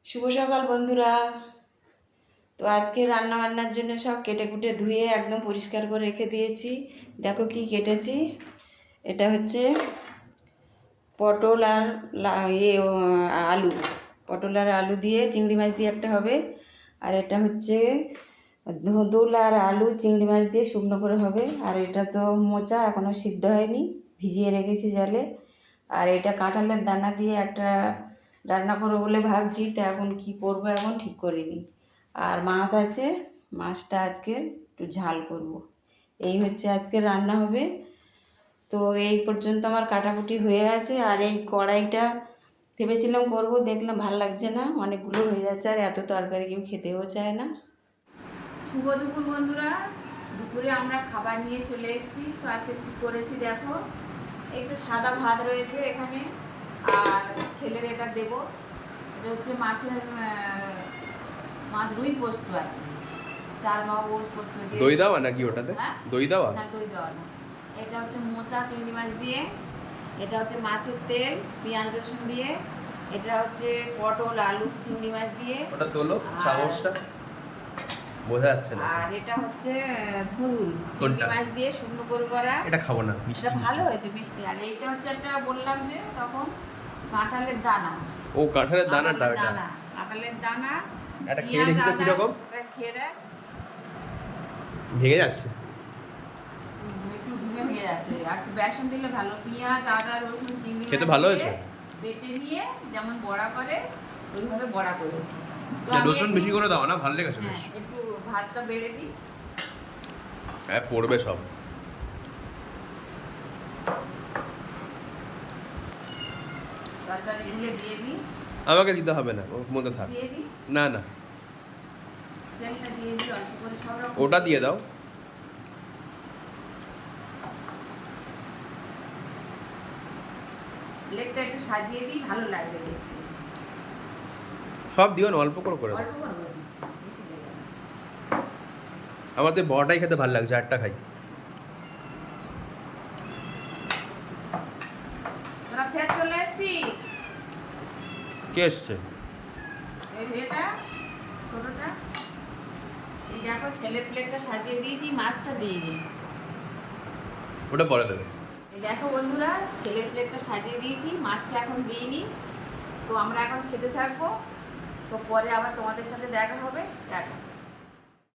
শুভ সকাল বন্ধুরা। তো আজকে রান্না বান্নার জন্য সব কেটে কুটে ধুয়ে একদম পরিষ্কার করে রেখে দিয়েছি। দেখো কি কেটেছি। এটা হচ্ছে পটল আর আলু, পটল আর আলু দিয়ে চিংড়ি মাছ দিয়ে একটা হবে। আর এটা হচ্ছে ধুদুল আর আলু চিংড়ি মাছ দিয়ে শুকনো করে হবে। আর এটা তো মোচা এখনও সিদ্ধ হয়নি, ভিজিয়ে রেখেছি জলে। আর এটা কাঁঠালের দানা দিয়ে একটা রান্না করবো বলে ভাবছি, তা এখন কি করবো এখন ঠিক করিনি। আর মাছ আছে, মাছটা আজকে একটু ঝাল করব। এই হচ্ছে আজকে রান্না হবে। তো এই পর্যন্ত আমার কাটাকুটি হয়ে আছে। আর এই কড়াইটা ভেবেছিলাম করব, দেখলাম ভাল লাগছে না, অনেকগুলো হয়ে যাচ্ছে আর এত তরকারি কেউ খেতেও চায় না। শুভ দুপুর বন্ধুরা। দুপুরে আমরা খাবার নিয়ে চলে এসেছি। তো আজকে কী করেছি দেখো, এই তো সাদা ভাত রয়েছে এখানে। আর ছেলের এটা দেবো, এটা হচ্ছে মাছ রুই পোস্ত আর কি, 4 মগজ পোস্ত দিয়ে। দই দেওয়া নাকি ওটাতে? হ্যাঁ, দই দেওয়া না দই দেওয়া না। এটা হচ্ছে মোচা চিংড়ি মাছ দিয়ে, এটা হচ্ছে মাছের তেল পেঁয়াজ রসুন দিয়ে, এটা হচ্ছে পটল আলু চিংড়ি মাছ দিয়ে। ওটা তোলো চামচটা, বোঝা যাচ্ছে না। আর এটা হচ্ছে ধুদুল চিংড়ি মাছ দিয়ে শুকনো করে করা। এটা খাবো না, মিষ্টি এটা ভালো হয়েছে মিষ্টি। আর এইটা হচ্ছে একটা বললাম যে তখন কাঁঠালের দানা। ও কাঁঠালের দানাটা, এটা কাঁঠালের দানা। এটা খেয়ে দেখি তো কিরকম। খেয়ে দেখ, ভেঙে যাচ্ছে, একটু ভেঙে ভেঙে যাচ্ছে। আর একটু বেসন দিলে ভালো। পেঁয়াজ আদা রসুন চিংড়ি খেতে ভালো হয়েছে। বেটে নিয়ে যেমন বড়া করে ওইভাবে বড়া করেছি। রসুন বেশি করে দাও না, ভালো লেগেছে বেশ। একটু ভাতটা বেড়ে দিই। হ্যাঁ পড়বে সব। তরকারিগুলো দিয়ে দিই। আমাকে দিতে হবে না, ওর মধ্যে থাক। দিয়ে দিই, না না, তেলটা দিয়ে দিই অল্প করে। সব রকম ওটা দিয়ে দাও। লেগটা একটু সাজিয়ে দিই, ভালো লাগবে দেখতে। সব দিও না, অল্প করে করে দাও। অল্প করে দিচ্ছি, বেশি দেবো না। আমার তো বড়াটাই খেতে ভালো লাগছে, আটটা খাই। তোরা ফের চলে এসছিস? কে এসছে? এই এটা ছোটটা। এই দেখো ছেলের প্লেটটা সাজিয়ে দিয়েছি, মাছটা দিয়ে দিই। ওটা পরে দেবে। এই দেখো বন্ধুরা, ছেলের প্লেটটা সাজিয়ে দিয়েছি, মাছটা এখন দিইনি। তো আমরা এখন খেতে থাকবো। তো পরে আবার তোমাদের সাথে দেখা হবে। টাটা।